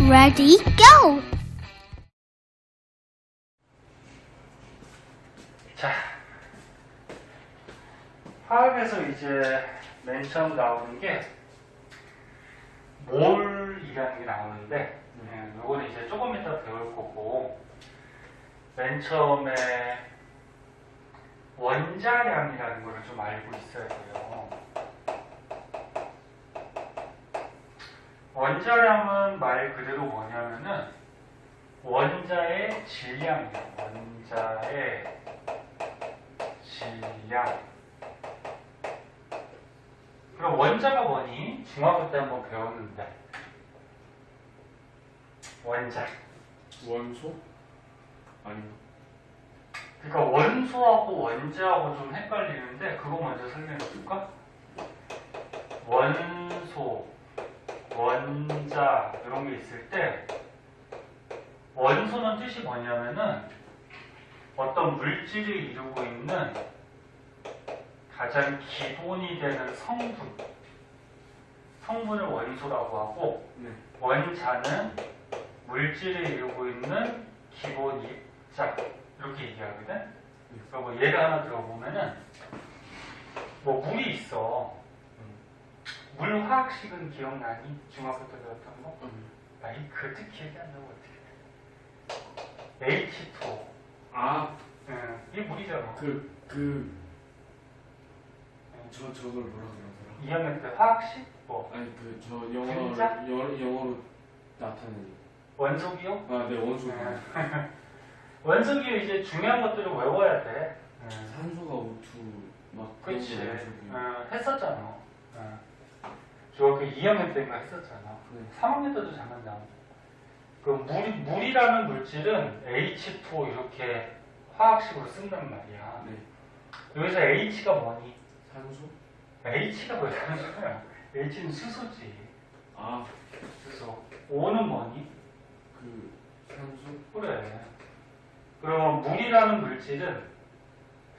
Ready, go! 자, 화학에서 이제 맨 처음 나오는 게 몰이라는 게 나오는데, 요거는 이제 조금 이따 배울 거고, 맨 처음에 원자량이라는 거를 좀 알고 있어야 돼요. 원자량은 말 그대로 뭐냐면은 원자의 질량이에요. 원자의 질량. 그럼 원자가 뭐니? 중학교 때 한번 배웠는데. 원자. 원소? 아니요. 그러니까 원소하고 원자하고 좀 헷갈리는데 그거 먼저 설명해 줄까? 원소, 원자 이런 게 있을 때 원소는 뜻이 뭐냐면은 어떤 물질을 이루고 있는 가장 기본이 되는 성분을 원소라고 하고, 네. 원자는 물질을 이루고 있는 기본 입자 이렇게 얘기하거든. 그리고 뭐 예를 하나 들어보면은 뭐 물이 있어. 물 화학식은 기억나니? 중학교 때 배웠던 거? 아니 그 특히 얘기한다고 어떻게 해? H2O. 아, 이게 물이잖아. 저걸 뭐라 그러더라? 2학년 때 화학식? 뭐? 아니, 저 분자? 영어로 나타내는. 원소기호? 아, 네, 원소. 원소기호 이제 중요한 것들을 외워야 돼. 산소가 O2, 막. 그치. 그런 거 원소기호. 했었잖아. 중학교 2학년 때인가 했었잖아. 네. 3학년 때도 잠깐 나오고. 그 물이라는 물질은 H2O 이렇게 화학식으로 쓴단 말이야. 네. 여기서 H가 뭐니? 산소? H가 왜 산소야? H는 수소지. 아, 수소. O는 뭐니? 산소? 그래. 그럼 물이라는 물질은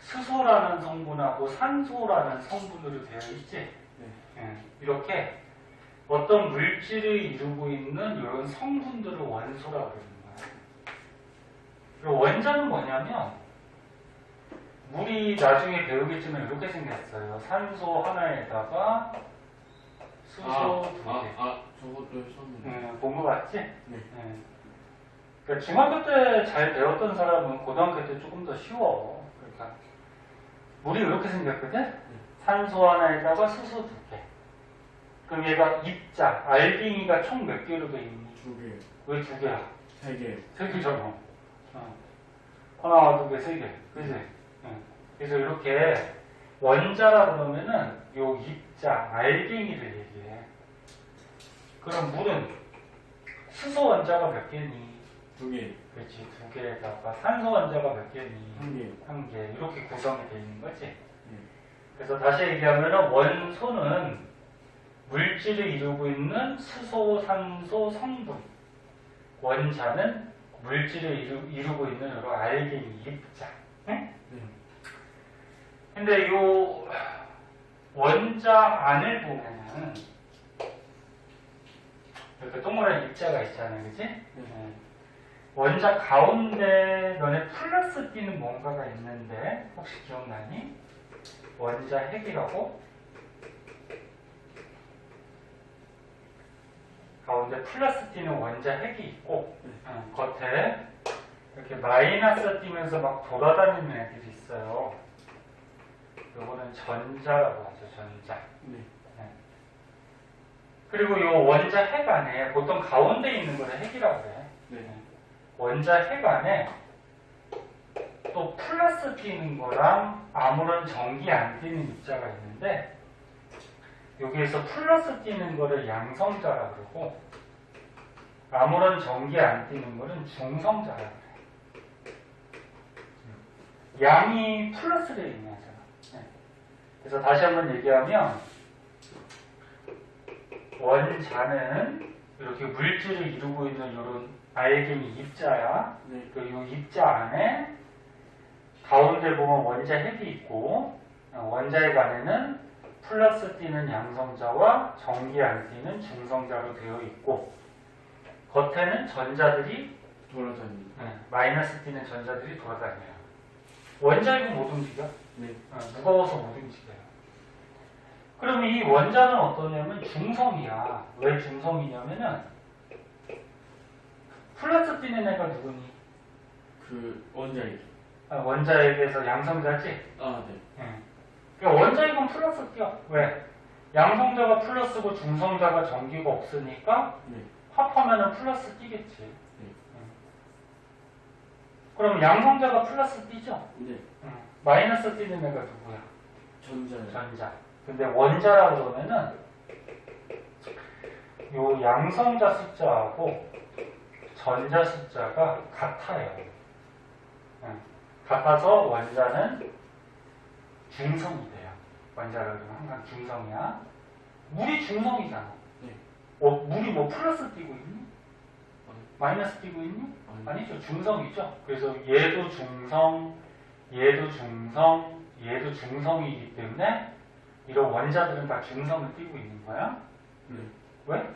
수소라는 성분하고 산소라는 성분으로 되어 있지? 네. 이렇게 어떤 물질을 이루고 있는 이런 성분들을 원소라고 그러는 거야. 그리고 원자는 뭐냐면 물이 나중에 배우겠지만 이렇게 생겼어요. 산소 하나에다가 수소 두 개. 저것도 했었는데. 본 거 같지? 네. 그러니까 중학교 때 잘 배웠던 사람은 고등학교 때 조금 더 쉬워. 그러니까 물이 이렇게 생겼거든? 산소 하나에다가 수소 두 개. 그럼 얘가 입자, 알갱이가 총 몇 개로 돼 있니? 2개. 왜 두 개야? 3개. 세 개잖아. 하나, 두 개, 세 개. 그지? 그래서 이렇게 원자라 그러면은 요 입자, 알갱이를 얘기해. 그럼 물은 수소 원자가 몇 개니? 2개. 그렇지. 두 개에다가 산소 원자가 몇 개니? 1개. 한 개. 이렇게 구성이 되어 있는 거지. 네. 그래서 다시 얘기하면 원소는 물질을 이루고 있는 수소, 산소, 성분. 원자는 물질을 이루고 있는 여러 알갱이, 입자. 응? 네. 근데 요 원자 안을 보면은 이렇게 동그란 입자가 있잖아요. 그치? 네. 원자 가운데 너네 플러스 띄는 뭔가가 있는데 혹시 기억나니? 원자 핵이라고? 가운데 플러스 띄는 원자 핵이 있고 겉에 이렇게 마이너스 띄면서 막 돌아다니는 애들이 있어요. 요거는 전자라고 하죠. 전자. 네. 그리고 요 원자 핵 안에 보통 가운데 있는 거를 핵이라고 그래. 네. 원자 핵 안에 또 플러스 띄는 거랑 아무런 전기 안 띄는 입자가 있는데 여기에서 플러스 띄는 거를 양성자라 그러고 아무런 전기 안 띄는 거는 중성자라 그래. 양이 플러스를 의미하잖아. 그래서 다시 한번 얘기하면 원자는 이렇게 물질을 이루고 있는 이런 알갱이 입자야. 네. 그리고 이 입자 안에 가운데 보면 원자 핵이 있고 원자핵 안에는 플러스 띄는 양성자와 전기 안 띄는 중성자로 되어 있고 겉에는 전자들이 돌아다니는. 마이너스 띠는 전자들이 돌아다녀요. 원자핵은 못 움직여. 네. 무거워서 못 움직여요. 그러면 이 원자는 어떠냐면 중성이야. 왜 중성이냐면은 플러스 띠는 애가 누구니? 그 원자핵. 원자핵에서 양성자지? 아, 네. 그러니까 원자핵은 플러스 띠야. 왜? 양성자가 플러스고 중성자가 전기가 없으니까 네. 합하면은 플러스 띠겠지. 그럼 양성자가 플러스 띠죠? 네. 마이너스 띠는 애가 누구야? 전자요. 전자. 근데 원자라 그러면은 요 양성자 숫자하고 전자 숫자가 같아요. 같아서 원자는 중성이 돼요. 원자라 그러면 항상 중성이야. 물이 중성이잖아. 네. 물이 뭐 플러스 띄고 있니? 마이너스 띄고 있니? 아니. 아니죠. 중성이죠. 그래서 얘도 중성, 얘도 중성, 얘도 중성이기 때문에 이런 원자들은 다 중성을 띄고 있는 거야. 네. 왜?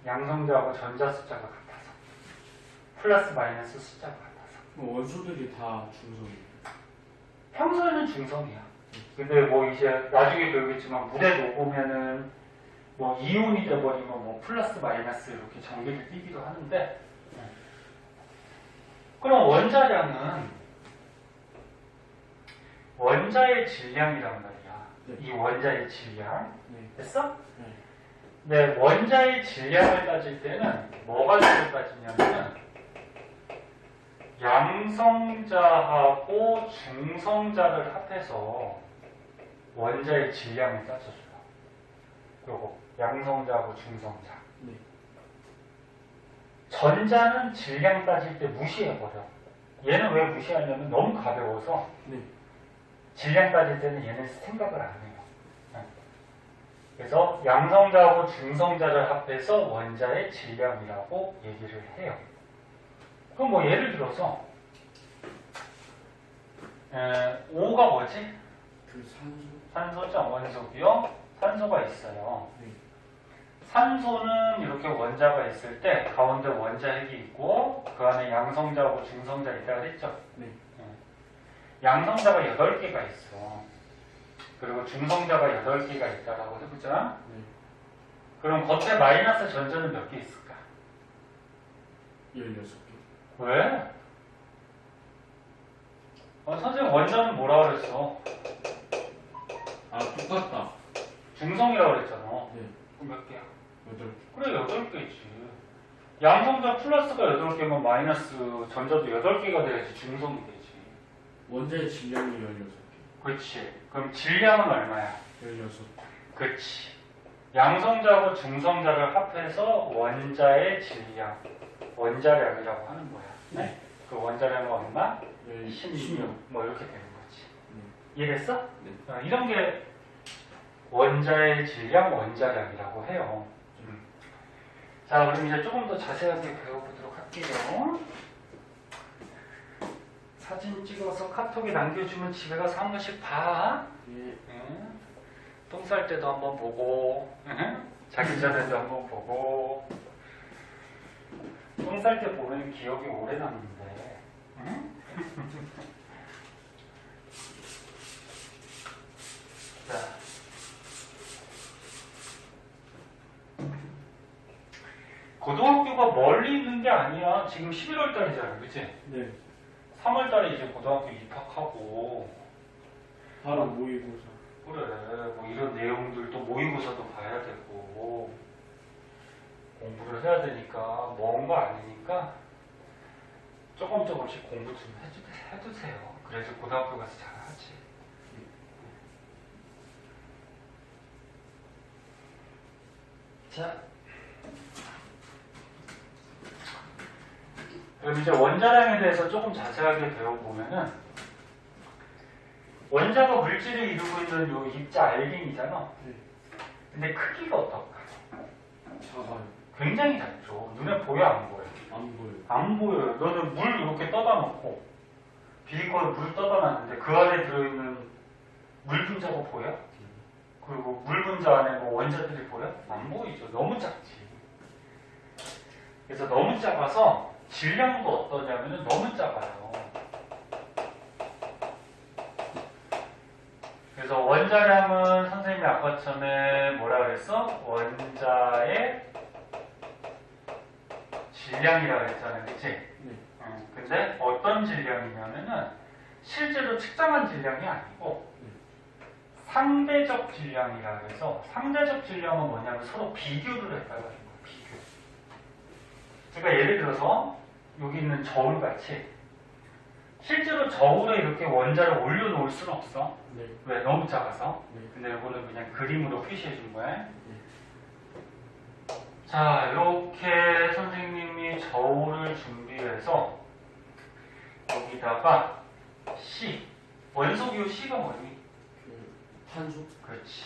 양성자하고 전자 숫자가 같아서. 플러스 마이너스 숫자가 같아서. 원소들이 다 중성이에요. 평소에는 중성이야. 근데 뭐 이제 나중에 배우겠지만 물에 녹으면은 뭐 이온이 돼버리면 뭐 플러스 마이너스 이렇게 전기를 띠기도 하는데, 그럼 원자량은 원자의 질량이란 말이야. 네. 이 원자의 질량. 네. 됐어? 네. 네, 원자의 질량을 따질 때는 뭐가 주로 따지냐면은 양성자하고 중성자를 합해서 원자의 질량을 따져줘요. 그리고 양성자하고 중성자. 네. 전자는 질량 따질 때 무시해버려. 얘는 왜 무시하냐면 너무 가벼워서 네. 질량 따질 때는 얘는 생각을 안 해요. 그래서 양성자하고 중성자를 합해서 원자의 질량이라고 얘기를 해요. 그럼 뭐 예를 들어서 O가 뭐지? 그 산소. 산소죠. 원소고요. 산소가 있어요. 네. 산소는 이렇게 원자가 있을 때 가운데 원자핵이 있고 그 안에 양성자하고 중성자 있다고 했죠. 네. 양성자가 8개가 있어. 그리고 중성자가 8개가 있다라고 해보자. 네. 그럼 겉에 마이너스 전자는 몇 개 있을까? 16개. 왜? 선생님 원자는 뭐라 그랬어? 아, 똑같다. 중성이라고 그랬잖아. 네. 그럼 몇 개야? 8개. 그래 8개지. 양성자 플러스가 8개면 마이너스 전자도 8개가 돼야지 중성이 되지. 원자의 질량이 16개. 그렇지. 그럼 질량은 얼마야? 16개. 그렇지. 양성자하고 중성자를 합해서 원자의 질량, 원자량이라고 하는 거야. 네. 그 원자량은 얼마? 16. 뭐 이렇게 되는 거지. 네. 이해됐어? 네. 이런 게 원자의 질량, 원자량이라고 해요. 자, 그럼 이제 조금 더 자세하게 배워보도록 할게요. 사진 찍어서 카톡에 남겨주면 집에 가서 한 번씩 봐. 네. 똥 쌀 때도 한번 보고, 자기 전에도 한번 보고. 똥 쌀 때 보면 기억이 오래 남는데. 자. 고등학교가 멀리 있는 게 아니야. 지금 11월 달이잖아, 그치? 네. 3월 달에 이제 고등학교 입학하고. 바로 모의고사. 그래, 뭐 이런 내용들도 모의고사도 봐야 되고, 공부를 해야 되니까, 먼 거 아니니까, 조금씩 공부 좀 해두세요. 그래서 고등학교 가서 잘하지. 자. 그럼 이제 원자량에 대해서 조금 자세하게 배워보면은, 원자가 물질을 이루고 있는 요 입자 알갱이잖아. 네. 근데 크기가 어떨까? 작아요. 굉장히 작죠. 눈에 보여, 안 보여? 안 보여요. 안 보여요. 너는 물 이렇게 떠다 놓고, 비리커에 물을 떠다 놨는데 그 안에 들어있는 물 분자가 보여? 그리고 물 분자 안에 뭐 원자들이 보여? 안 보이죠. 너무 작지. 그래서 너무 작아서 질량도 어떠냐면은 너무 작아요. 그래서 원자량은 선생님이 아까 전에 뭐라 그랬어? 원자의 질량이라고 그랬잖아요. 그치? 네. 근데 어떤 질량이냐면은 실제로 측정한 질량이 아니고 상대적 질량이라 그래서 상대적 질량은 뭐냐면 서로 비교를 했다는 거예요. 비교. 그러니까 예를 들어서 여기 있는 저울같이 실제로 저울에 이렇게 원자를 올려놓을 수는 없어. 네. 왜? 너무 작아서. 네. 근데 이거는 그냥 그림으로 표시해 준 거야. 네. 자, 이렇게 선생님이 저울을 준비해서 여기다가 C, 원소기호 C가 뭐니? 탄소? 그렇지.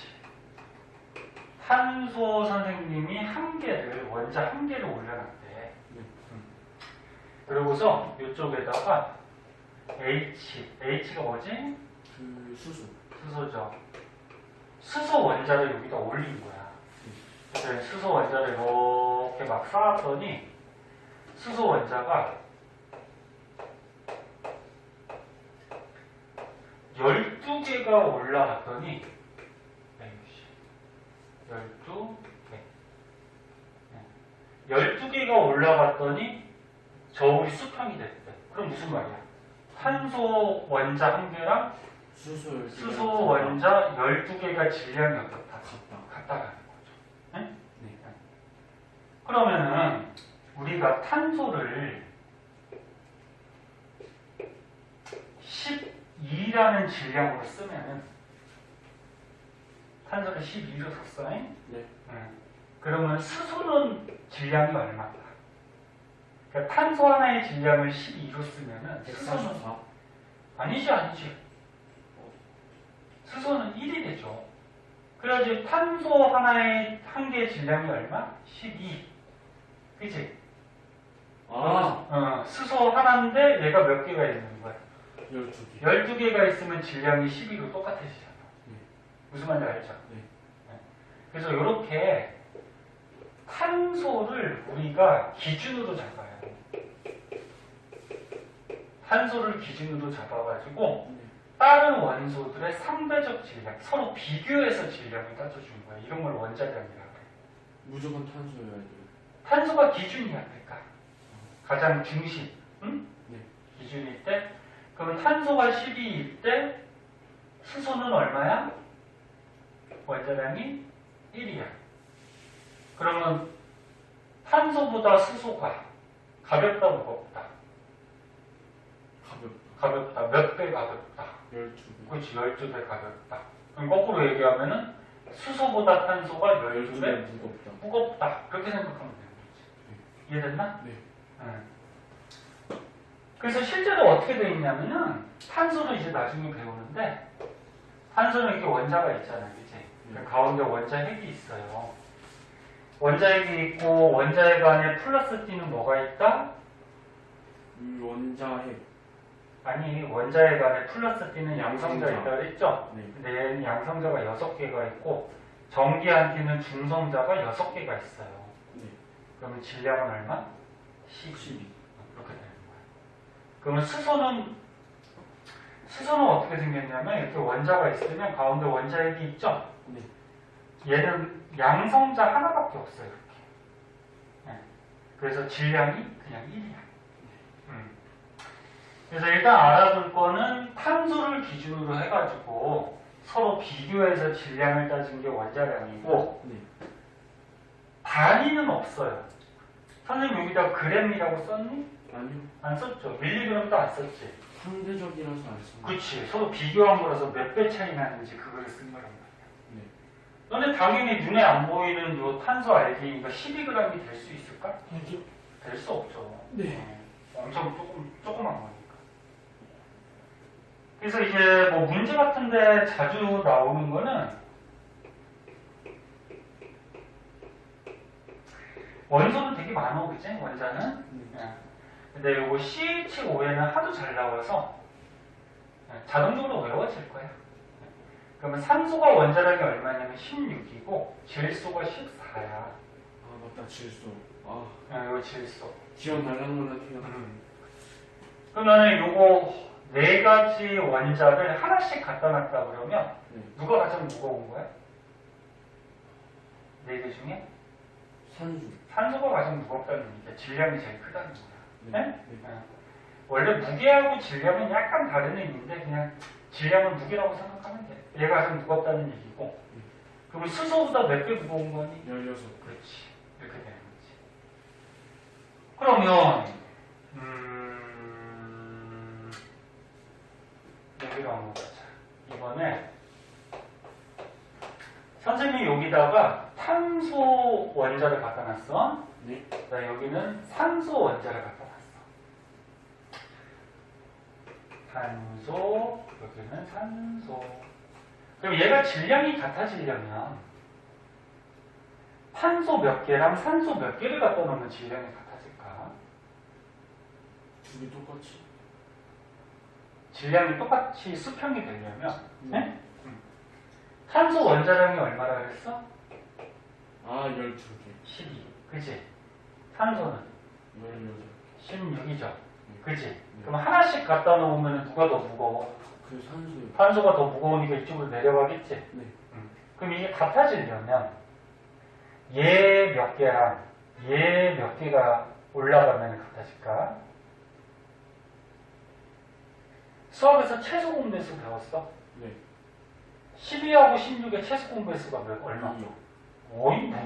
탄소 선생님이 한 개를, 원자 한 개를 올려놨대. 네. 그러고서 이쪽에다가 H가 뭐지? 수소. 수소죠. 수소 원자를 여기다 올린 거야. 그래서 수소 원자를 이렇게 막 쌓았더니 수소 원자가 12개가 올라갔더니 12개가 올라갔더니 저울이 수평이 됐대. 그럼 무슨 말이야? 탄소 원자 한 개랑 수소 원자 12개가 질량이 어떻다? 같다 가는 거죠. 네? 네. 그러면은 우리가 탄소를 12라는 질량으로 쓰면은 탄소를 12로 썼어. 네. 그러면 수소는 질량이 얼마다? 그러니까 탄소 하나의 질량을 12로 쓰면은 수소는 144. 아니지. 수소는 1이 되죠. 그래야지 탄소 하나의 한 개의 질량이 얼마? 12. 그치? 수소 하나인데 얘가 몇 개가 있는 거야? 12개. 12개가 있으면 질량이 12로 똑같아지잖아. 네. 무슨 말인지 알죠? 네. 그래서 이렇게 탄소를 우리가 기준으로 잡아요. 탄소를 기준으로 잡아가지고 네. 다른 원소들의 상대적 질량, 서로 비교해서 질량을 따져준 거예요. 이런 걸 원자량이라고 해요. 무조건 탄소여야 돼요. 탄소가 기준이야, 그러니까. 가장 중심, 응? 네. 기준일 때. 그러면 탄소가 12일 때 수소는 얼마야? 원자량이 1이야. 그러면 탄소보다 수소가 가볍다, 무겁다? 가볍다. 몇 배 가볍다? 12배. 그렇지, 12배 가볍다. 그럼 거꾸로 얘기하면은 수소보다 탄소가 12배 12배 무겁다. 무겁다. 그렇게 생각하면 되는 거지. 이해됐나? 네. 응. 그래서 실제로 어떻게 돼 있냐면은 탄소는 이제 나중에 배우는데 탄소는 이렇게 원자가 있잖아요. 그치? 그 가운데 원자핵이 있어요. 원자핵이 있고 원자핵 안에 플러스 띠는 뭐가 있다? 원자핵. 아니, 원자핵 안에 플러스 띠는 양성자 있다 그랬죠? 네. 근데 얘는 양성자가 6개가 있고 전기한 띠는 중성자가 6개가 있어요. 네. 그러면 질량은 얼마? 12. 그렇게 되는 거예요. 그러면 수소는 어떻게 생겼냐면 이렇게 원자가 있으면 가운데 원자핵이 있죠? 네. 얘는 양성자 하나밖에 없어요. 이렇게. 네. 그래서 질량이 그냥 1이야. 그래서 일단 알아둘 거는 탄소를 기준으로 해가지고 서로 비교해서 질량을 따진 게 원자량이고 네. 단위는 없어요. 선생님 여기다 그램이라고 썼니? 아니요. 안 썼죠. 밀리그램도 안 썼지. 상대적이라서 안 씁니다. 그치. 서로 비교한 거라서 몇 배 차이 나는지 그걸 쓴 거란 말이야. 네. 너네 당연히 눈에 안 보이는 요 탄소 알게인가 12g이 될 수 있을까? 될 수 없죠. 네. 엄청 조그만 거니까. 그래서 이제 뭐 문제 같은데 자주 나오는 거는 원소는 되게 많어, 그치? 원자는. 근데 요거 CH5에는 하도 잘 나와서 자동적으로 외워질 거야. 그러면 산소가 원자량이 얼마냐면 16이고 질소가 14야. 맞다. 질소. 아, 이거 질소. 기억나려는 거나 그러면 요거 네 가지 원자를 하나씩 갖다 놨다 그러면 네. 누가 가장 무거운 거야? 네 개 중에? 산수. 산소가 가장 무겁다는 얘기니까 질량이 제일 크다는 거야. 네? 네. 원래 무게하고 질량은 약간 다른 의미인데 그냥 질량은 무게라고 생각하면 돼. 얘가 가장 무겁다는 얘기고. 그럼 수소보다 몇 배 무거운 거니? 16. 그렇지. 이렇게 되는 거지. 그러면 여기로 한번 보자. 이번에 선생님이 여기다가 탄소 원자를 갖다 놨어. 네. 자, 여기는 산소 원자를 갖다 놨어. 탄소, 여기는 산소. 그럼 얘가 질량이 같아지려면 탄소 몇 개랑 산소 몇 개를 갖다 놓으면 질량이 같아질까? 둘이 똑같이. 질량이 똑같이 수평이 되려면 네? 탄소 원자량이 얼마라 그랬어? 아, 12개. 12. 그치? 산소는 18. 16이죠. 그치? 그럼 하나씩 갖다 놓으면 누가 더 무거워? 그 산수요. 탄소가 더 무거우니까 이쪽으로 내려가겠지? 네. 그럼 이게 같아지려면 얘 몇 개랑 얘 몇 개가 올라가면 같아질까? 수학에서 최소 공배수 배웠어? 네. 12하고 16의 최소 공배수가 얼마? 아니요. 5이 뭐야?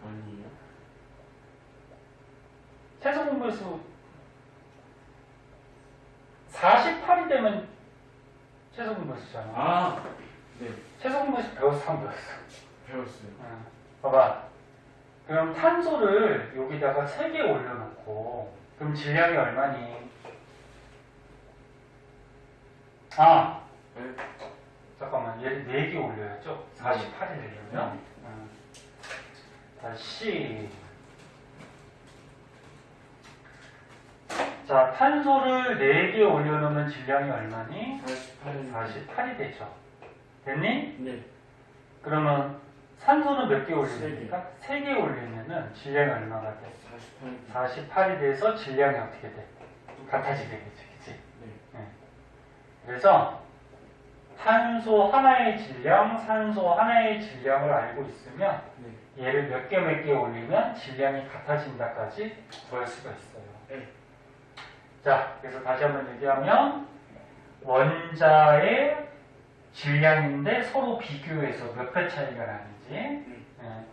아니에요. 최소 공배수 48이 되면 최소 공배수잖아. 아, 네. 최소 공배수 배웠어, 안 배웠어? 배웠어요. 봐봐. 그럼 탄소를 여기다가 3개 올려놓고 그럼 질량이 얼마니? 아! 네. 잠깐만, 얘를 4개 올려야죠? 48이 되려면. 다시. 자, 탄소를 4개 올려놓으면 질량이 얼마니? 48. 48이 되죠. 됐니? 네. 그러면 산소는 몇 개 올리니까? 3개 올리면은 질량이 얼마가 돼? 48. 48이 돼서 질량이 어떻게 돼? 같아지게 되지, 그치? 네. 그래서 탄소 하나의 질량, 산소 하나의 질량을 알고 있으면 네. 얘를 몇 개 올리면 질량이 같아진다까지 구할 수가 있어요. 네. 자, 그래서 다시 한번 얘기하면 원자의 질량인데 서로 비교해서 몇 배 차이가 나는지 네.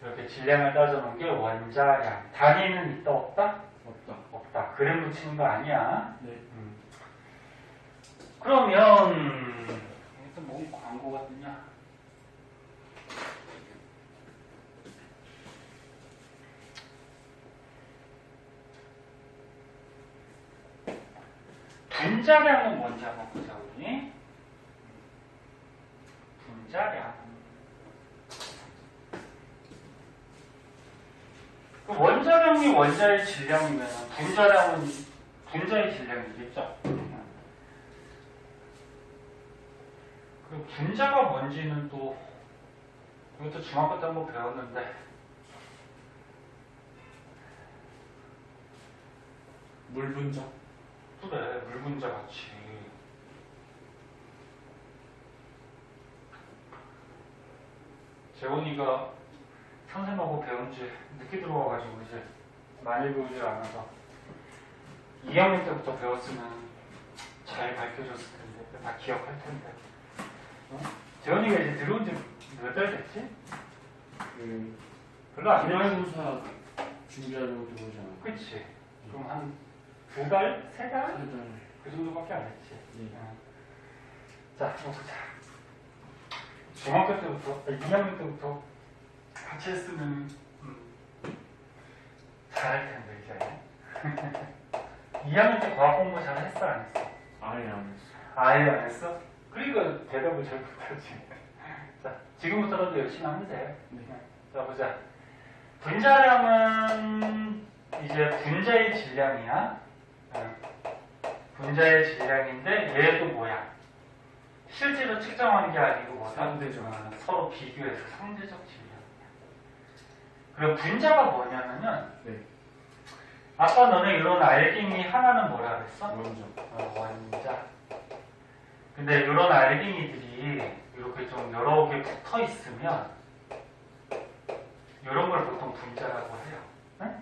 이렇게 질량을 따져놓은 게 원자량. 단위는 있다 없다? 없다. 없다. 그램 붙이는 거 아니야. 네. 그러면 이게 뭔 광고 같냐? 분자량은 뭔지 한번 보자 우리. 분자량. 그 원자량이 원자의 질량이면 분자량은 분자의 질량이겠죠. 그 분자가 뭔지는 또 이것도 중학교 때 한번 배웠는데 물 분자. 그래 물 분자 같이 재원이가 선생님하고 배운 지 늦게 들어와가지고 이제 많이 배우질 않아서 2학년 때부터 배웠으면 잘 가르쳐줬을 텐데 다 기억할 텐데 재원이가 이제 들어온 지 몇 달 됐지? 별로 안 됐지? 기말고사 준비하려고 들어오잖아. 그치? 그럼 한 2달? 3달? 3달. 그 정도밖에 안 했지. 네. 자, 보자. 중학교 때부터, 2학년 때부터 같이 했으면 잘할 텐데 이제. 2학년 때 과학 공부 잘 했어 안 했어? 아예 안 했어. 아예 안 했어? 그러니까 대답을 잘 못하지. 자, 지금부터라도 열심히 하면 돼. 네. 자, 보자. 분자량은 이제 분자의 질량이야. 분자의 질량인데 얘도 뭐야? 실제로 측정하는 게 아니고 뭐다? 상대적. 서로 비교해서 상대적 질량. 그럼 분자가 뭐냐면은 네. 아까 너네 이런 알갱이 하나는 뭐라 그랬어? 원자. 원자. 근데 이런 알갱이들이 이렇게 좀 여러 개 붙어 있으면 이런 걸 보통 분자라고 해요. 응?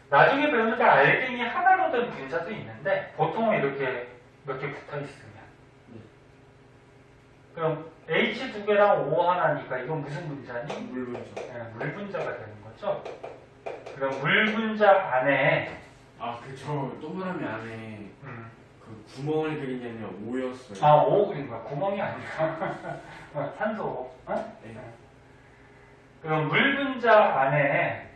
나중에 배우는데 알갱이 하나로 된 분자도 있는데 보통은 이렇게 몇 개 붙어 있으면. 그럼 H 두 개랑 O 하나니까 이건 무슨 분자니? 물분자. 네, 물 분자가 되는 거죠. 그럼 물 분자 안에 아, 그저 동그라미 안에 그 구멍을 그린 게 아니라 오였어요. 아, O 그린 거야. 구멍이 아니라 산소. 어? 네. 그럼 물 분자 안에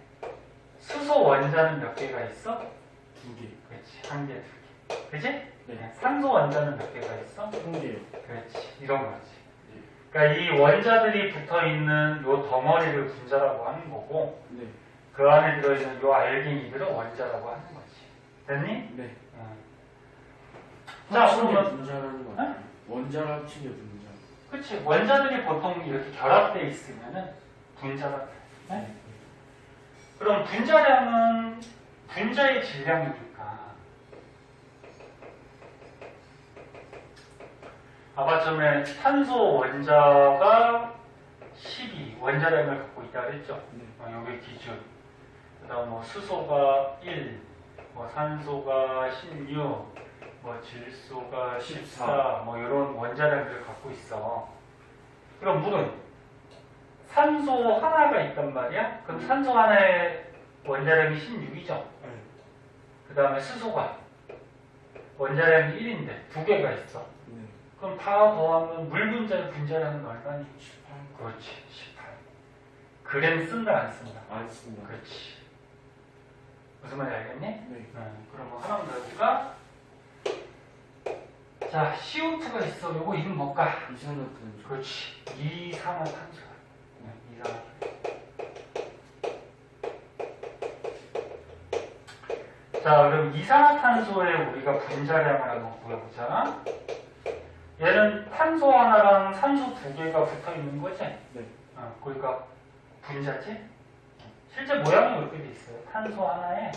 수소 원자는 몇 개가 있어? 2개. 그렇지. 한 개, 두 개. 그지? 네. 산소 원자는 몇 개가 있어? 1개요. 그렇지. 이런 거지. 그러니까 이 원자들이 붙어 있는 요 덩어리를 분자라고 하는 거고, 네. 그 안에 들어있는 요 알갱이들은 원자라고 하는 거지. 됐니? 네. 자, 합친 게 그러면, 분자라는 거 같아요. 원자를 합친 게 분자. 그치. 원자들이 보통 이렇게 결합되어 있으면은 분자가 돼. 네? 그럼 분자량은 분자의 질량이니까. 아까 전에 탄소 원자가 12 원자량을 갖고 있다 그랬죠? 네. 요게 기준. 그 다음 뭐 수소가 1, 뭐 산소가 16, 뭐 질소가 14, 뭐 이런 원자량들을 갖고 있어. 그럼 물은 산소 하나가 있단 말이야? 그럼 산소 하나의 원자량이 16이죠? 네. 그 다음에 수소가 원자량이 1인데 두 개가 있어. 네. 그럼 다 더하면 물 분자의 분자량은 얼마니? 18. 그렇지, 18. 그램 쓴다 안 쓴다? 안 쓴다. 그렇지. 무슨 말인지 알겠니? 네. 그럼 뭐 하나만 더 해볼까? 자, CO2가 있어. 요거 이름 뭘까? 이산화탄소. 그렇지. 이산화탄소야. 이산화탄소. 자, 그럼 이산화탄소의 우리가 분자량을 한번 구해보자. 얘는 탄소 하나랑 산소 두 개가 붙어 있는 거지? 네. 그러니까 분자지? 실제 모양이 이렇게 돼 있어요. 탄소 하나에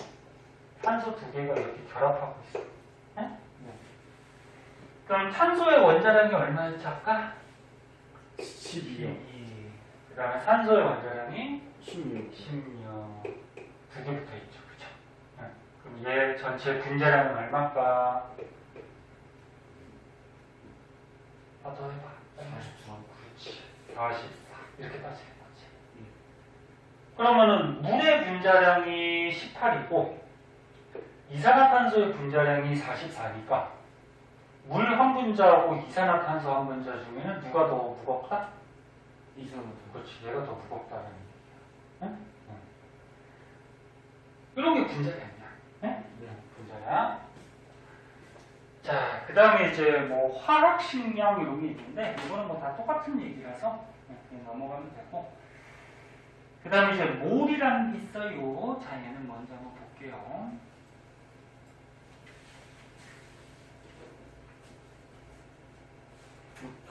산소 두 개가 이렇게 결합하고 있어. 네? 그럼 탄소의 원자량이 얼마였지 아까? 12요. 그 다음에 산소의 원자량이 16. 16. 두 개 붙어 있죠. 그쵸? 네. 그럼 얘 전체 분자량은 얼마일까? 더 해봐. 44. 그렇지. 44. 이렇게 따지는 거지. 그러면은 물의 분자량이 18이고 이산화탄소의 분자량이 44니까 물 한 분자하고 이산화탄소 한 분자 중에는 누가 더 무겁다? 이산화탄소. 그렇지. 얘가 더 무겁다는 얘기야. 응? 응. 이런 게 분자량이야. 응? 네. 분자량. 자, 그 다음에 이제 뭐 화학식량 이런 게 있는데 이거는 뭐 다 똑같은 얘기라서 그냥 넘어가면 되고 그 다음에 이제 몰이라는 게 있어요. 자, 얘는 먼저 한번 볼게요.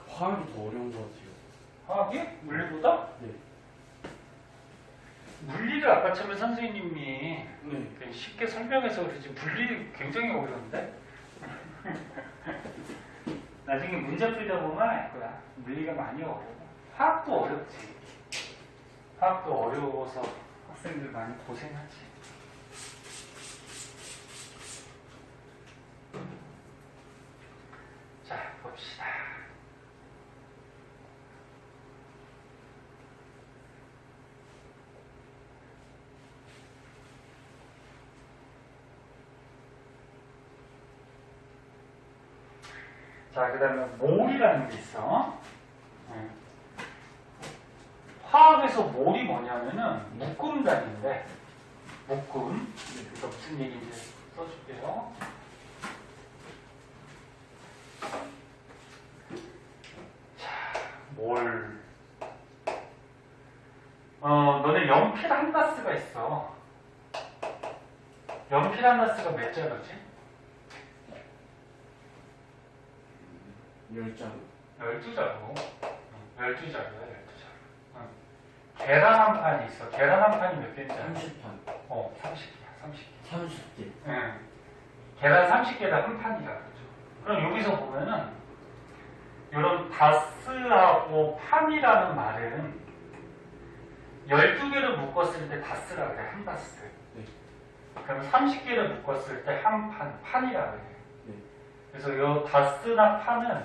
화학이 더 어려운 것 같아요. 화학이? 물리보다? 네. 물리를 아까 처음에 선생님이 네. 쉽게 설명해서 그러지 물리 굉장히 어려운데? 나중에 문제 풀다 보면 알 거야. 물리가 많이 어려워. 화학도 어렵지. 화학도 어려워서 학생들 많이 고생하지. 자, 봅시다. 자, 그 다음에 몰이라는 게 있어. 화학에서 몰이 뭐냐면은 묶음단인데, 묶음. 그러니까 무슨 얘기인지 써줄게요. 자, 몰. 너네 연필 한 가스가 있어. 연필 한 가스가 몇 자루지? 10자루. 12자루. 12자루야, 12자루. 계란 한 판이 있어. 계란 한 판이 몇 개인지 알아? 30판. 30개야. 30개. 응. 계란 30개를 한 판이라고 그러죠. 그럼 여기서 보면은 이런 다스하고 판이라는 말은 12개를 묶었을 때 다스라 그래. 한 다스. 네. 그럼 30개를 묶었을 때 한 판, 판이라 그래. 네. 그래서 이 다스나 판은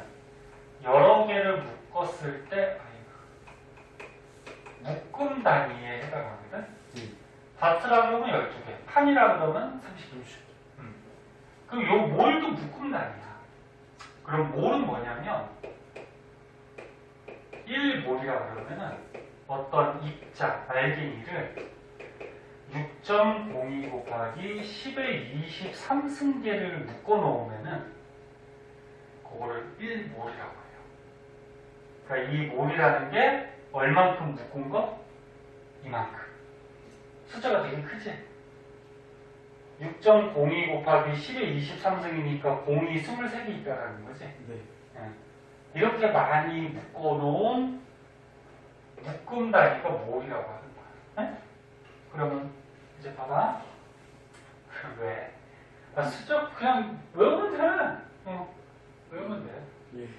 여러 개를 묶었을 때 묶음 단위에 해당하거든. 다스라 그러면 12개, 판이라 그러면 30개. 그럼 요 몰도 묶음 단위야. 그럼 몰은 뭐냐면 1몰이라 그러면은 어떤 입자, 알갱이를 6.02 곱하기 10의 23승계를 묶어 놓으면은 그거를 1몰이라고 해요. 그러니까 이 몰이라는 게 얼만큼 묶은 거? 이만큼. 숫자가 되게 크지? 6.02 곱하기 10의 23승이니까 0이 23개 있다라는 거지. 네. 이렇게 많이 묶어놓은 묶음 단위가 몰이라고 하는 거야. 네? 그러면 이제 봐봐. 왜? 숫자 그냥 외우면 돼. 외우면 돼. 예.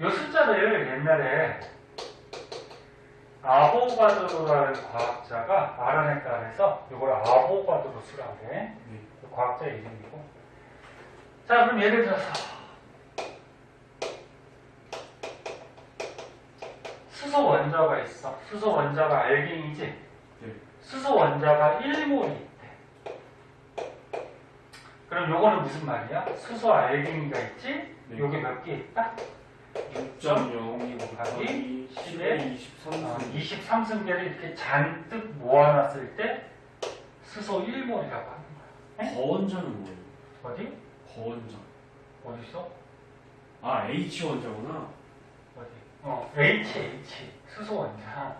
이 숫자를 옛날에 아보가드로라는 과학자가 알아낸 따라서 이걸 아보가드로 수라고 해. 네. 과학자 이름이고. 자, 그럼 예를 들어서 수소 원자가 있어. 수소 원자가 알갱이지. 네. 수소 원자가 1몰이 있대. 그럼 요거는 무슨 말이야? 수소 알갱이가 있지? 네. 요게 몇 개 있다? 6.02 곱하기 10의 23승. 23승계를 이렇게 잔뜩 모아놨을 때 수소 1몰이라고 하는 거야. 거원자는 뭐예요? 어디? 거원자. 어디 있어? 아, H 원자구나. 어디? H. 수소 원자.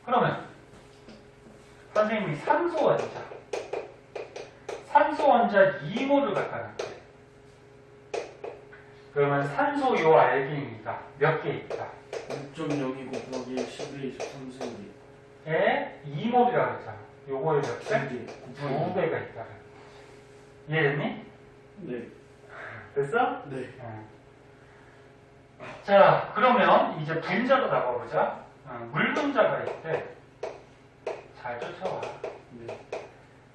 그러면 선생님이 산소 원자. 산소 원자 2몰을 갖다 놨대. 그러면 산소 요 알갱이가 몇 개 있다? 6.02 곱하기 10의 23승이. 에 2몰이라고 했잖아. 요거에 몇 개? 2개. 2배가 있다. 이해됐니? 네. 됐어? 네. 자, 그러면 이제 분자로 나가보자. 물 분자가 있대. 잘 쫓아와. 네.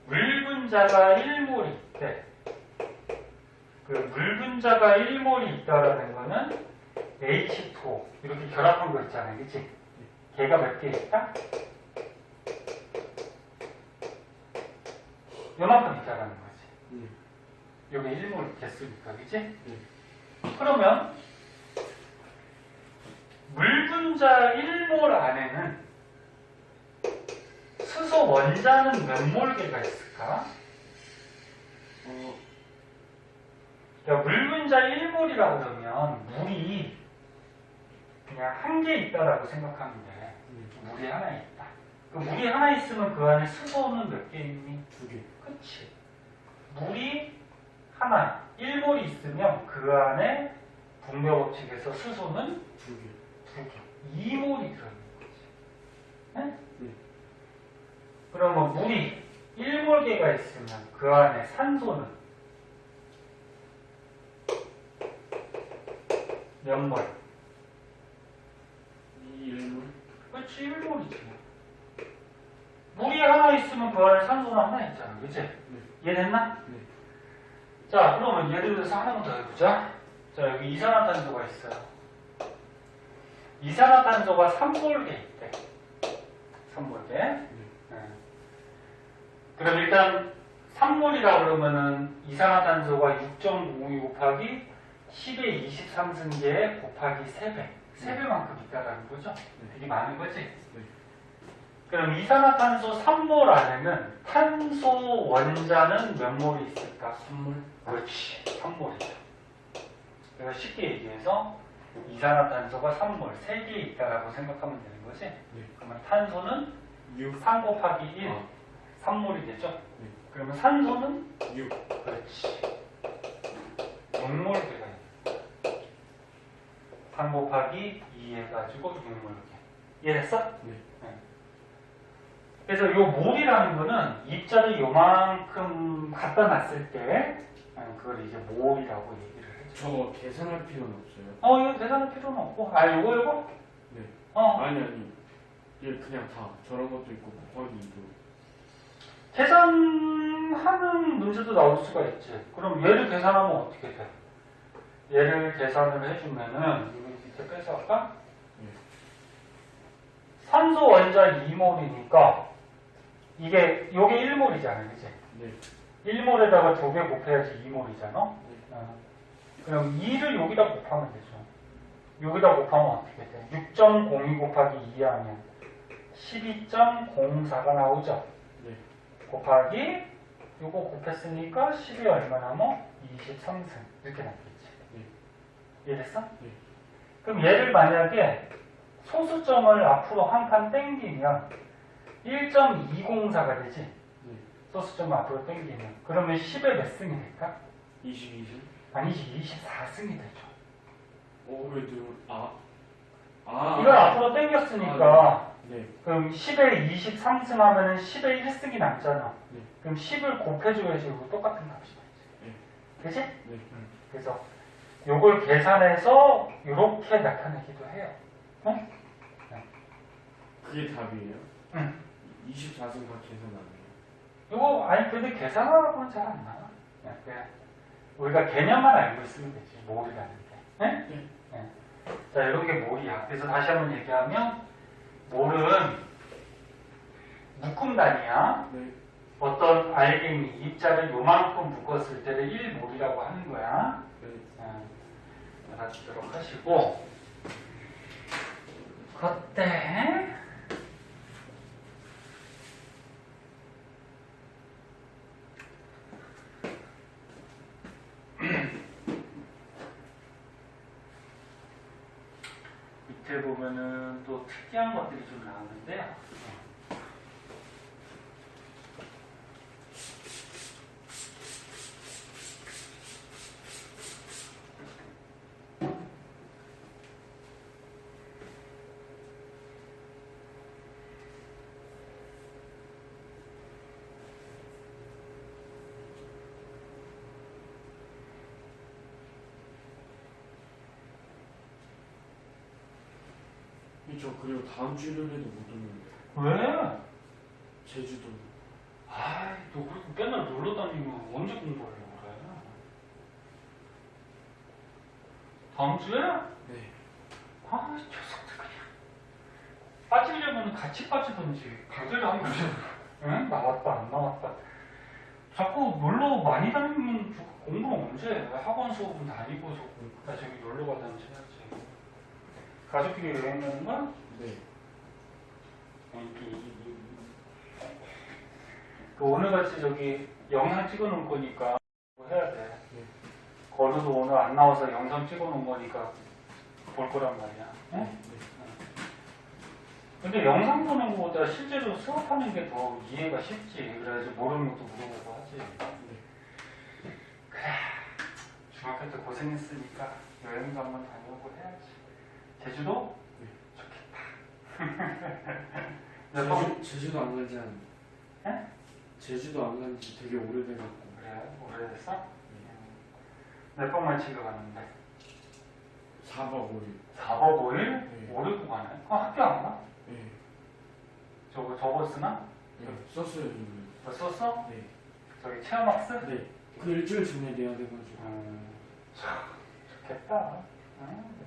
물 분자가 1몰이 있대. 그 물 분자가 1몰이 있다라는 거는 H2O 이렇게 결합한 거 있잖아요, 그치? 걔가 몇 개 있다? 요만큼 있다라는 거지. 여기 1몰 개수니까, 그치? 그러면 물 분자 1몰 안에는 수소 원자는 몇 몰개가 있을까? 그러니까 물 분자 1몰이라고 그러면 물이 그냥 한 개 있다라고 생각하면 돼. 물이 하나 있다. 그 물이 하나 있으면 그 안에 수소는 몇 개 있니? 2개. 그치. 물이 하나, 1몰이 있으면 그 안에 분배법칙에서 수소는 2개. 2개, 2몰이 들어있는 거지. 네? 네. 그러면 물이 1몰개가 있으면 그 안에 산소는 몇 몰? 1몰? 그렇지, 1몰이지. 물이 하나 있으면 그 안에 산소는 하나 있잖아. 그치? 이해됐나? 네. 자, 그러면 예를 들어서 하나만 더 해보자. 자, 여기 이산화탄소가 있어요. 이산화탄소가 3몰개 있대. 3몰개. 그럼 일단 3몰이라고 그러면은 이산화탄소가 6.02 곱하기 10의 23승계 곱하기 3배. 3배만큼 있다라는 거죠? 되게 많은 거지? 그럼 이산화탄소 3몰 안에는 탄소 원자는 몇 몰이 있을까? 3몰? 그렇지. 3몰이죠. 그래서 쉽게 얘기해서 이산화탄소가 3몰, 3개 있다라고 생각하면 되는 거지? 그러면 탄소는 3 곱하기 1, 3몰이 되죠? 그러면 산소는 6. 그렇지. 6몰 개가 있다. 3 곱하기 2 해가지고 6몰 개. 이해됐어? 네. 그래서 요 몰이라는 거는 입자를 요만큼 갖다 놨을 때 그걸 이제 몰이라고 얘기를 해줘. 저거 계산할 필요는 없어요? 이거 계산할 필요는 없고. 요거? 네. 어. 아니. 얘 그냥 다 저런 것도 있고 곱하기 2도. 계산하는 문제도 나올 수가 있지. 그럼 얘를 계산하면 어떻게 돼? 얘를 계산을 해주면은, 이거 밑에 빼서 할까? 네. 산소 원자 2몰이니까, 요게 1몰이잖아, 그치? 네. 1몰에다가 2배 곱해야지 2몰이잖아? 네. 그럼 2를 여기다 곱하면 되죠. 여기다 곱하면 어떻게 돼? 6.02 곱하기 2 하면 12.04가 나오죠? 네. 곱하기 요거 곱했으니까 10이 얼마 나면 23승 이렇게 나겠지. 네. 이해됐어? 네. 그럼 얘를 만약에 소수점을 앞으로 한 칸 땡기면 1.204가 되지. 네. 소수점을 앞으로 땡기면 그러면 10의 몇 승이 될까? 22승? 아니지 24승이 되죠. 왜 누구? 이걸 앞으로 땡겼으니까 네. 그럼 10에 23승 하면은 10에 1승이 남잖아. 네. 그럼 10을 곱해줘야지 이거 똑같은 값이 되지. 네. 그치? 네. 그래서 요걸 계산해서 이렇게 나타내기도 해요. 응? 그게 답이에요? 응. 24승 다 계산 안 해요? 이거 아니 근데 계산하라고는 잘 안 나와. 그냥 우리가 개념만 알고 있으면 되지. 몰이라는 게. 응? 네. 네. 자 이런 게 몰이야. 그래서 다시 한번 얘기하면 몰은 묶음 단위야. 네. 어떤 알갱이 입자를 요만큼 묶었을 때를 1몰이라고 하는 거야. 네. 알아두도록 하시고 그때 밑에 보면은 또 특이한 것들이 좀 나오는데요. 저 그리고 다음 주일에도 못 오는데. 왜? 제주도. 아이, 너 그렇게 맨날 놀러 다니면 언제 공부하려고 그래? 다음 주에? 네. 아, 녀석들 그냥. 빠지려면 같이 빠지던지, 가게를 한 거지. 응? 나왔다, 안 나왔다. 자꾸 놀러 많이 다니면 공부는 언제 해? 학원 수업은 다니고서 저기 놀러 가든지 해야지. 가족끼리 여행 가는 거야? 네. 그 오늘같이 저기 영상 찍어놓은 거니까 뭐 해야 돼. 네. 거루도 오늘 안 나와서 영상 찍어놓은 거니까 볼 거란 말이야. 응? 네. 근데 영상 보는 것보다 실제로 수업하는 게 더 이해가 쉽지. 그래야지 모르는 것도 물어보고 하지. 네. 그래. 중학교 때 고생했으니까 여행도 한번 다녀오고 해야지. 제주도? 네. 좋겠다. 제주도 안 간지 한. 에? 제주도 안 간지 되게 오래돼갖고. 그래? 오래됐어? 몇 번만 치러 갔는데? 4박 5일. 4박 5일? 네. 오래도 가네? 학교 안 가? 네. 저거 쓰나? 네. 썼어요, 저는. 뭐 썼어? 네. 저기 체험학습? 네. 그 일주일 전에 내야 돼가지고. 참 좋겠다. 응?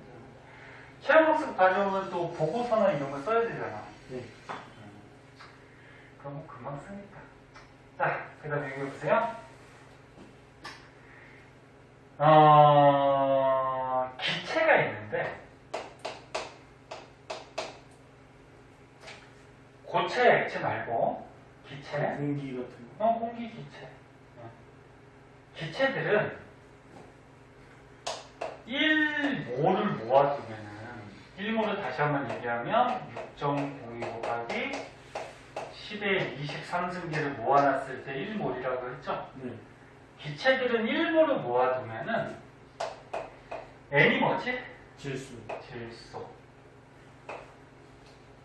체험학습 다녀오면 또 보고서나 이런 거 써야 되잖아. 네. 그럼 금방 쓰니까. 자, 그 다음에 여기 보세요. 기체가 있는데, 고체, 액체 말고, 기체. 공기 같은 거. 공기 기체. 기체들은 1몰을 모아두면은 1몰을 다시 한번 얘기하면 6.02 곱하기 10의 23승계를 모아놨을 때 1몰이라고 했죠? 네. 기체들은 1몰을 모아두면은 N이 뭐지? 질소. 질소.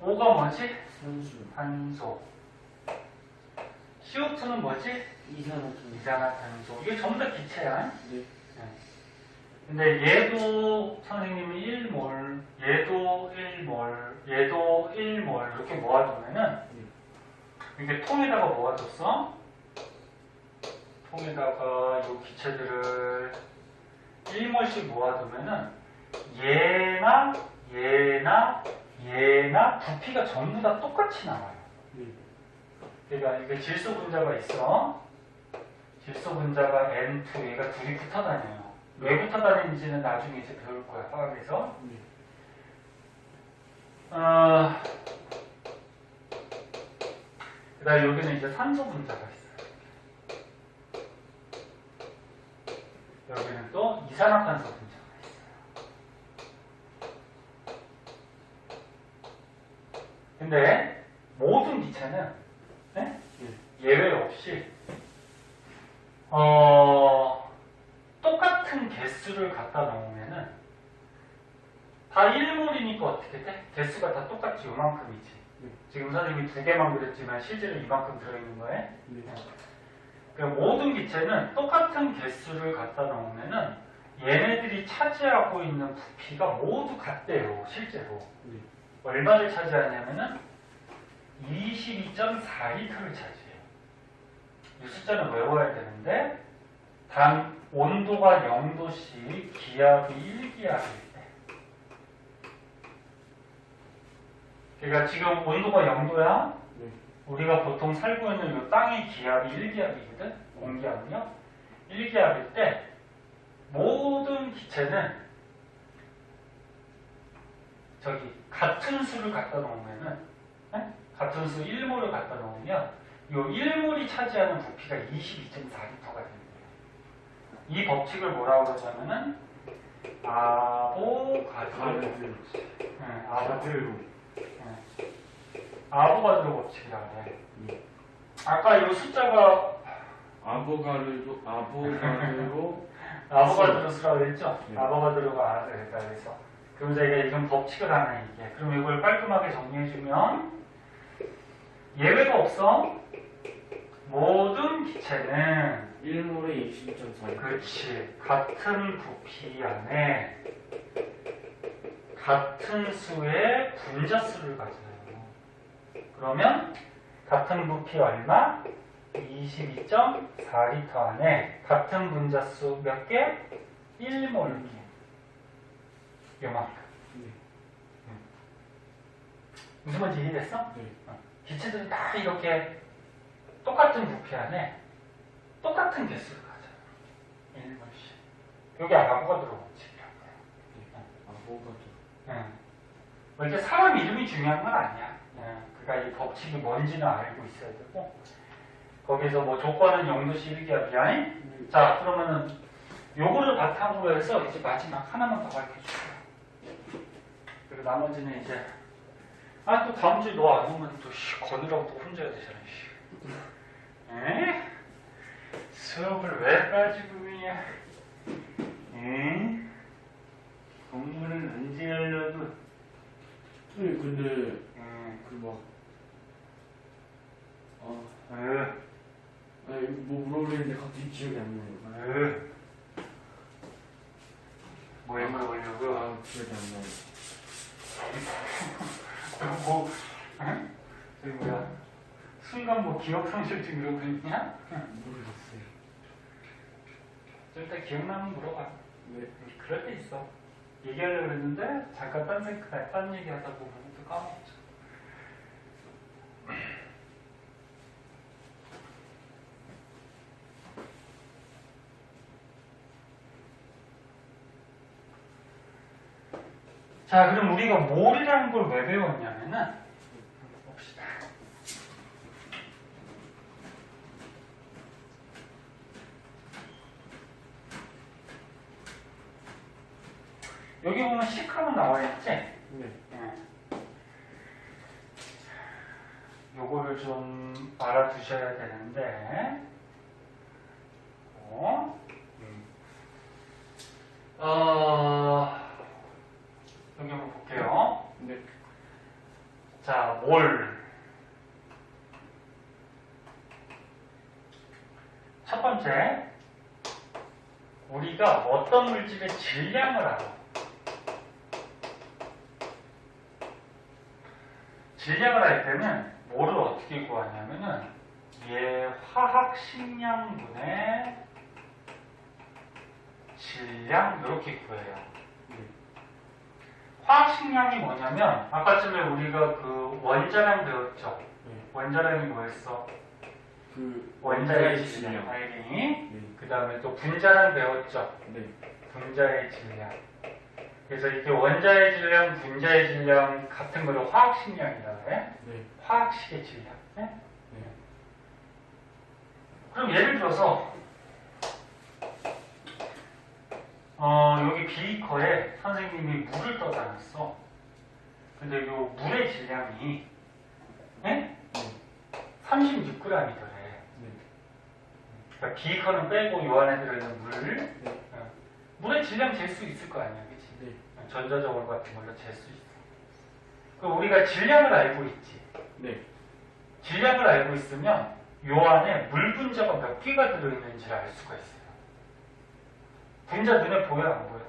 O O가 뭐지? 산수. 산소. CO2는 뭐지? 이산화탄소. 이산화탄소. 이게 전부 다 기체야. 네. 근데 얘도 선생님이 1몰, 얘도 1몰, 얘도 1몰 이렇게 모아두면은 이게 통에다가 모아뒀어. 통에다가 이 기체들을 1몰씩 모아두면은 얘나 얘나 얘나 부피가 전부 다 똑같이 나와요. 그러니까 이게 질소 분자가 있어. 질소 분자가 N2, 얘가 둘이 붙어 다녀요. 왜 붙어 다니는지는 나중에 이제 배울 거야, 화학에서. 그 다음에 여기는 이제 산소 분자가 있어요. 여기는 또 이산화탄소 분자가 있어요. 근데 모든 기체는 네? 예외 없이 똑같은 개수를 갖다 놓으면은 다 1몰이니까 어떻게 돼? 개수가 다 똑같지, 요만큼이지. 지금 선생님이 2개만 그렸지만 실제로 이만큼 들어있는 거예요. 그러니까 모든 기체는 똑같은 개수를 갖다 놓으면은 얘네들이 차지하고 있는 부피가 모두 같대요, 실제로. 얼마를 차지하냐면은 22.4리터를 차지해요. 이 숫자는 외워야 되는데, 단 온도가 0도씩 기압이 1기압일 때. 그러니까 지금 온도가 0도야. 우리가 보통 살고 있는 이 땅의 기압이 1기압이거든. 공기압이요. 1기압일 때 모든 기체는 저기 같은 수를 갖다 놓으면은 같은 수 1몰을 갖다 놓으면 이 1몰이 차지하는 부피가 22.4리터가 됩니다. 이 법칙을 뭐라고 그러냐면은 아보가드로 법칙이라고 해. 아까 이 숫자가 아보가드로 수라고 했죠? 아보가드로가 알아서 됐다 그래서. 그럼 저희가 이런 법칙을 하나 얘기해. 그럼 이걸 깔끔하게 정리해주면 예외가 없어. 모든 기체는 1몰에 22.4. 그렇지. 같은 부피 안에 같은 수의 분자수를 가져요. 그러면 같은 부피 얼마? 22.4리터 안에 같은 분자수 몇 개? 1몰 개. 요만큼. 무슨 말인지 이해됐어? 기체들은 다 이렇게 똑같은 부피 안에 똑같은 개수를 가져요. 1몰씩. 여기 아보가드로 법칙이라고 해요. 아보가드로. 이렇게 사람 이름이 중요한 건 아니야. 그러니까 이 법칙이 뭔지는 알고 있어야 되고, 거기서 뭐 조건은 0도씩 1기압이야. 자, 그러면은 요거를 바탕으로 해서 이제 마지막 하나만 더 가르쳐줄게요. 그리고 나머지는 이제 또 다음 주에 너 안 오면 또 거느라고 또 혼자 해야 되잖아. 수업을 왜 빠지고 그냥 공부는 언제 하려고. 근데 뭐 물어보는데 갑자기 기억이 안 나요. 뭐에 물어보려고? 기억이 안 나요. 저기 뭐야? 순간 뭐 기억상실증 이러고 있냐? 모르겠어요. 좀 이따 기억나면 물어봐. 네. 그럴 때 있어. 얘기하려고 했는데 잠깐 딴 얘기 하다 보면 또 까먹죠. 자, 그럼 우리가 몰이라는 걸 왜 배웠냐면은, 봅시다. 여기 보면 시크로 나와 있지? 네. 요거를 좀 알아두셔야 되는데, 여기 한번 볼게요. 네. 자, 자, 몰. 첫 번째, 우리가 어떤 물질의 질량을 알아. 질량을 할 때는 뭐를 어떻게 구하냐면은 얘 화학식량분의 질량 이렇게 구해요. 화학식량이 뭐냐면 아까쯤에 우리가 그 원자량 배웠죠. 원자량이 뭐였어? 그 원자의 질량, 알갱이. 그 다음에 또 분자량 배웠죠. 분자의 질량. 그래서 이렇게 원자의 질량, 분자의 질량 같은 거를 화학식량이라고 해. 화학식의 질량. 네? 그럼 예를 들어서 여기 비커에 선생님이 물을 떠다 놨어. 근데 이 물의 질량이 36g이더래. 그러니까 비커는 빼고 요 안에 들어있는 물의 질량 잴 수 있을 거 아니야, 그치? 전자저울 같은 걸로 잴 수 있어. 그럼 우리가 질량을 알고 있지. 질량을 알고 있으면 요 안에 물 분자가 몇 개가 들어있는지를 알 수가 있어요. 분자 눈에 보여, 안 보여?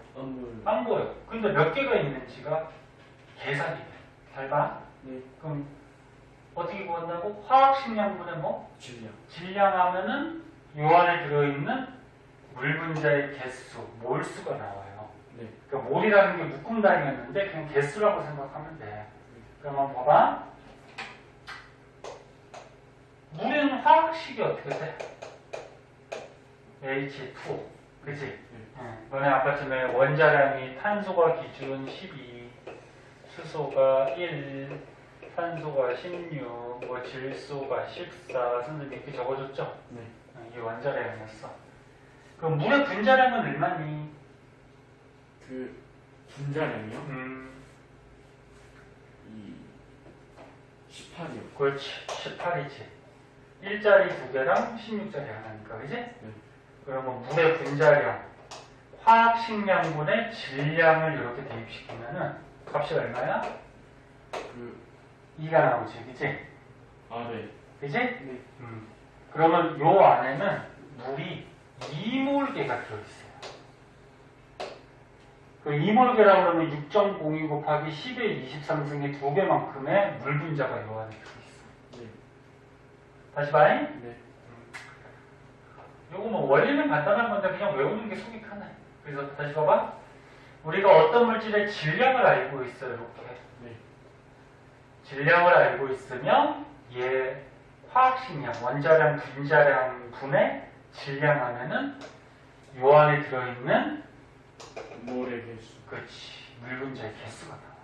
안 보여. 근데 몇 개가 있는지가 계산이 돼. 잘 봐. 그럼 어떻게 구한다고? 화학식량분의 뭐? 질량하면은 요 안에 들어있는 물 분자의 개수, 몰수가 나와요. 그러니까 몰이라는 게 묶음 단위였는데 그냥 개수라고 생각하면 돼. 그러면 봐봐. 물은 화학식이 어떻게 돼? H2. 그치? 너네 아까쯤에 원자량이 탄소가 기준 12, 수소가 1, 산소가 16, 뭐 질소가 14, 선생님이 이렇게 적어줬죠? 이게 원자량이었어. 그럼 물의 분자량은 얼마니? 그 분자량이요? 18이요. 그렇지, 18이지. 1짜리 2개랑 16짜리 하나니까, 그지? 그러면 물의 분자량, 화학식량분의 질량을 이렇게 대입시키면은 값이 얼마야? 2가 나오지, 그지? 그지? 그러면 요 안에는 물이 2몰계가 들어있어요. 그 2몰계라고 그러면 6.02 곱하기 10의 23승의 2배만큼의 물 분자가 요 안에 들어있어. 다시 봐잉? 요거 뭐 원리는 간단한 건데 그냥 외우는 게 속이 편해. 그래서 다시 봐봐. 우리가 어떤 물질의 질량을 알고 있어요. 이렇게. 질량을 알고 있으면 얘 화학식량, 원자량, 분자량 분의 질량하면은 요 안에 들어있는 몰의 개수. 그렇지. 물 분자의 개수가 나와.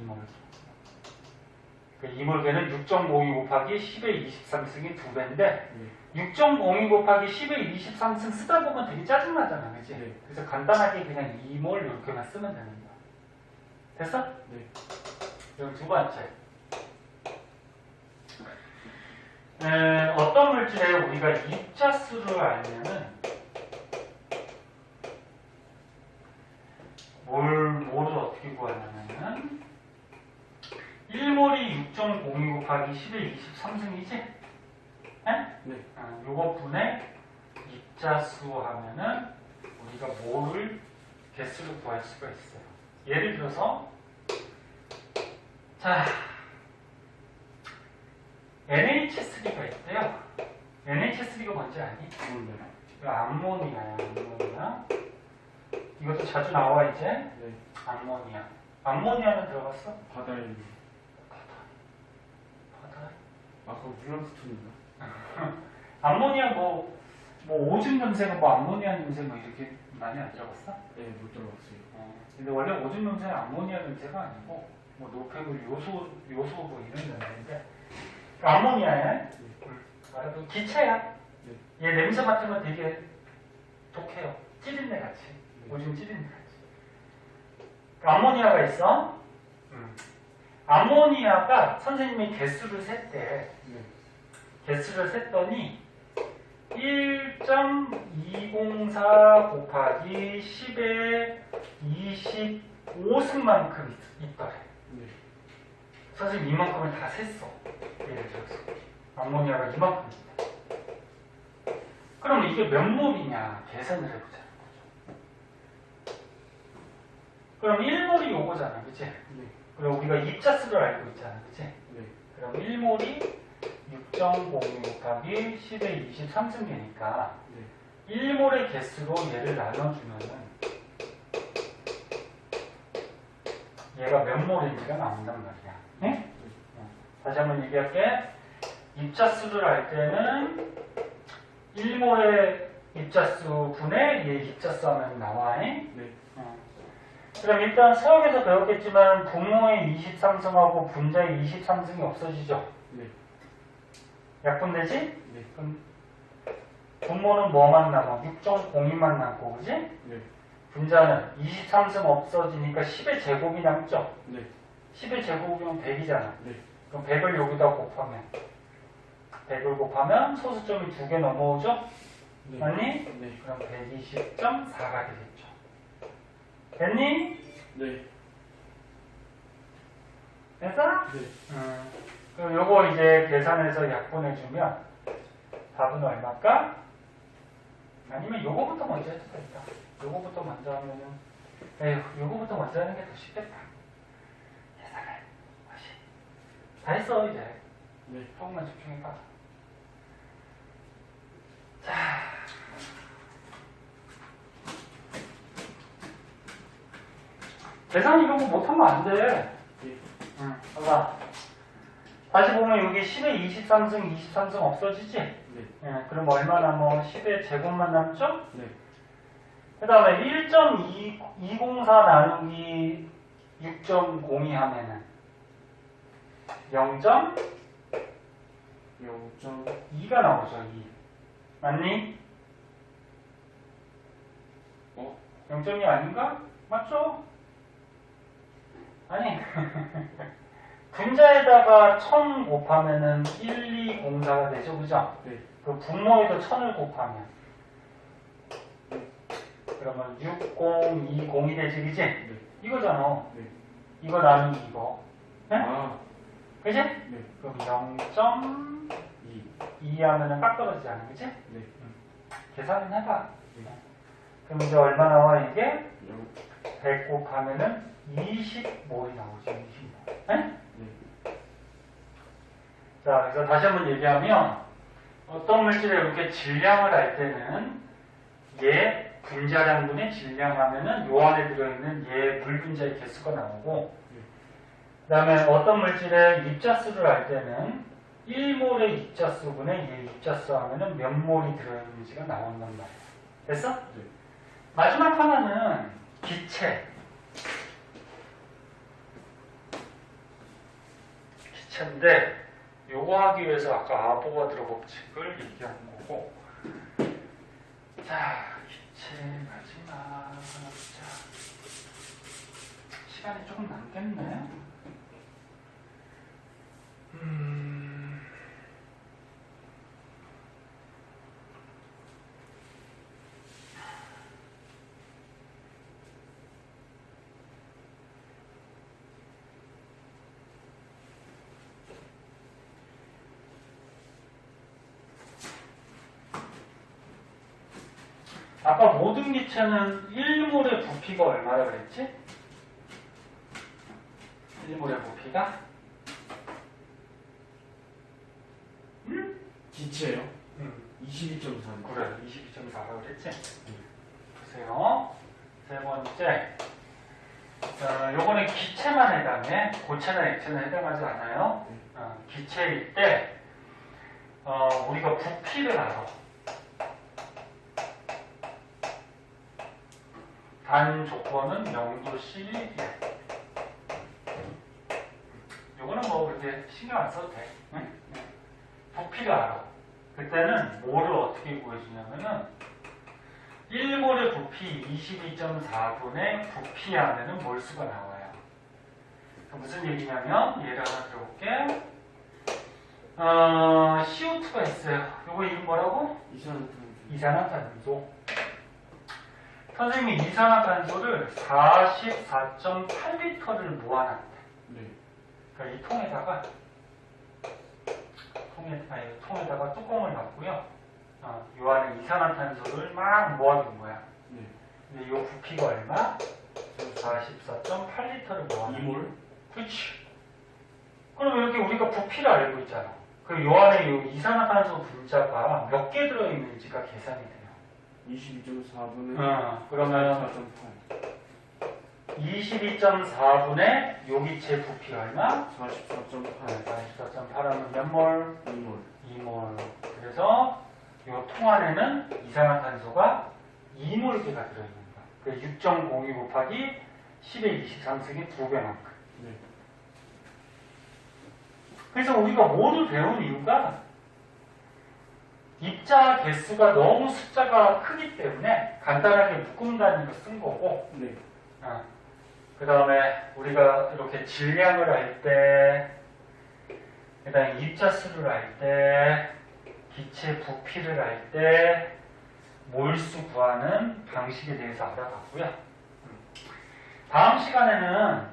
2몰계. 그 2몰계는 6.02 곱하기 10의 23승이 2배인데 6.02 곱하기 10의 23승 쓰다 보면 되게 짜증나잖아, 그치? 그래서 간단하게 그냥 2몰 이렇게만 쓰면 되는 거야. 됐어? 그럼 두 번째. 어떤 물질에 우리가 입자수를 알면은 뭐를 어떻게 구하냐면은 1몰이 6.02 곱하기 10의 23승이지? 요거 분의 입자수 하면은 우리가 몰을 개수를 구할 수가 있어요. 예를 들어서 자 NH3가 있대요. NH3가 뭔지 아니? 이거 암모니아야, 암모니아. 이것도 자주 나와 이제. 암모니아. 암모니아는 들어봤어? 바다에 있는. 바다? 아까 플랑크톤인가? 암모니아 뭐 오줌 냄새가 뭐 암모니아 냄새 뭐 이렇게 많이 안 들어봤어? 못 들어봤어요. 근데 원래 오줌 냄새는 암모니아 냄새가 아니고 뭐 노폐물 요소 뭐 이런 냄새인데 암모니아야. 말해도 기체야. 얘 냄새 맡으면 되게 독해요. 찌린내 같이. 오줌 찌린내 같이. 암모니아가 있어. 암모니아가 선생님이 개수를 셌대. 개수를 셌더니 1.204 곱하기 10의 25승만큼 있더래. 선생님 이만큼을 다 셌어. 예를 들어서 암모니아가 이만큼입니다. 그러면 이게 몇 몰이냐 계산을 해보자. 그럼 1몰이 요거잖아, 그치? 네. 그럼 우리가 입자수를 알고 있잖아, 그치? 네. 그럼 1몰이 6.02 곱하기 10의 23승계니까 네. 1몰의 개수로 얘를 나눠주면은 얘가 몇 몰인지가 나온단 말이야. 네? 다시 한번 얘기할게. 입자수를 알 때는 1몰의 입자수 분의 얘 입자수 하면 나와. 네. 그럼 일단 수학에서 배웠겠지만 분모의 23승하고 분자의 23승이 없어지죠? 네. 약분되지? 네. 그럼 분모는 뭐만 남아? 6.02만 남고, 그지? 네. 분자는 23승 없어지니까 10의 제곱이 남죠? 네. 10의 제곱이면 100이잖아. 네. 그럼 100을 여기다 곱하면 100을 곱하면 소수점이 2개 넘어오죠? 네. 맞니? 네. 그럼 120.4가 되겠죠. 됐니? 네. 됐어? 네. 그럼 요거 이제 계산해서 약분해주면 답은 얼마일까? 아니면 요거부터 먼저 해도 되겠다. 요거부터 먼저 하면은 에휴, 요거부터 먼저 하는 게 더 쉽겠다. 계산을 다시 다 했어 이제. 네. 조금만 집중해봐. 자, 계산 이런 거 못하면 안 돼. 네. 응, 봐봐. 다시 보면 여기 10의 23승, 23승 없어지지? 네. 예, 그럼 얼마 남아? 10의 제곱만 남죠? 네. 그 다음에 1.204 나누기 6.02 하면은 0.2가 0.2. 나오죠, 2. 맞니? 어? 0.2 아닌가? 맞죠? 아니. 분자에다가 1000 곱하면은 1204가 되죠, 그죠? 네. 그 분모에도 1000을 곱하면 그러면 6020이 되지, 그지? 네. 이거잖아. 네. 이거 나누기 이거. 네? 아. 그지? 네. 그럼 0.2 2. 하면은 딱 떨어지지 않아, 그지? 네. 계산은 해봐. 네. 그럼 이제 얼마 나와, 이게? 0. 100 곱하면은 20몰이 나오죠, 20몰. 네? 네. 자, 그래서 다시 한번 얘기하면 어떤 물질의 이렇게 질량을 알 때는 얘 분자량분의 질량하면은 요 안에 들어있는 얘 물분자의 개수가 나오고, 그 다음에 어떤 물질의 입자수를 알 때는 1몰의 입자수분의 얘 입자수 하면은 몇 몰이 들어있는지가 나온단 말이야. 됐어? 네. 마지막 하나는 기체. 기체인데 요거 하기 위해서 아까 아보가드로 법칙을 얘기한 거고. 자, 기체 마지막 하나 보자. 시간이 조금 남겠네. 아까 모든 기체는 1몰의 부피가 얼마라 그랬지? 1몰의 부피가? 응? 기체요? 응. 22.4. 그래, 22.4라고 그랬지? 보세요. 세 번째. 요거는 기체만 해당해. 고체나 액체는 해당하지 않아요. 기체일 때, 우리가 부피를 알아. 단 조건은 0도C이야. 요거는 뭐 그렇게 신경 안 써도 돼. 응? 부피를 알아. 그때는 뭐를 어떻게 구해주냐면은 1몰의 부피 22.4분의 부피 하면은 몰수가 나와요. 무슨 얘기냐면 얘를 하나 들어볼게. CO2가 있어요. 요거 이름 뭐라고? 이산화탄소. 선생님이 이산화탄소를 44.8리터를 모아놨대. 네. 그러니까 이 통에다가 뚜껑을 닫고요. 이 안에 이산화탄소를 막 모아둔 거야. 네. 근데 이 부피가 얼마? 44.8리터를 모아둔 거야. 2몰? 그렇지. 그럼 이렇게 우리가 부피를 알고 있잖아. 그럼 요 안에 요 이산화탄소 분자가 몇 개 들어있는지가 계산이 돼요. 22.4분의 그러면 4.8 22.4분의 여기체 부피 얼마? 44.8 44.8하면 몇 몰? 2몰 2몰. 그래서 요 통 안에는 이산화탄소가 2몰개가 들어있는 거야. 그 6.02 곱하기 10의 23승의 2배만큼. 네. 그래서 우리가 몰을 배운 이유가 입자 개수가 너무 숫자가 크기 때문에 간단하게 묶음 단위로 쓴 거고, 네. 그 다음에 우리가 이렇게 질량을 할 때, 그 다음에 입자 수를 할 때, 기체 부피를 할 때, 몰수 구하는 방식에 대해서 알아봤고요. 다음 시간에는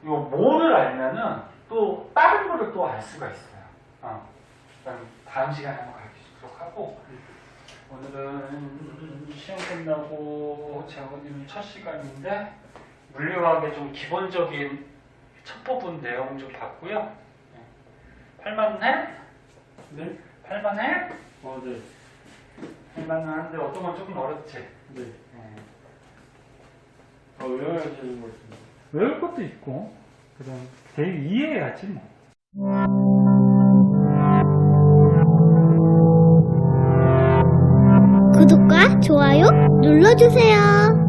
요 몰을 알면은 또 다른 거를 또 알 수가 있어요. 그럼 다음 시간에 한번 가르치도록 하고, 오늘은 시험 끝나고 제가 오늘 첫 시간인데 물리화학의 좀 기본적인 첫 부분 내용 좀 봤고요. 할만해? 네? 할만해? 네. 할만한데 어떤 건 조금 어렵지? 네. 외워야 되는 거 있습니다. 외울 것도 있고, 그럼 되게 이해해야지 뭐. 구독과 좋아요 눌러주세요.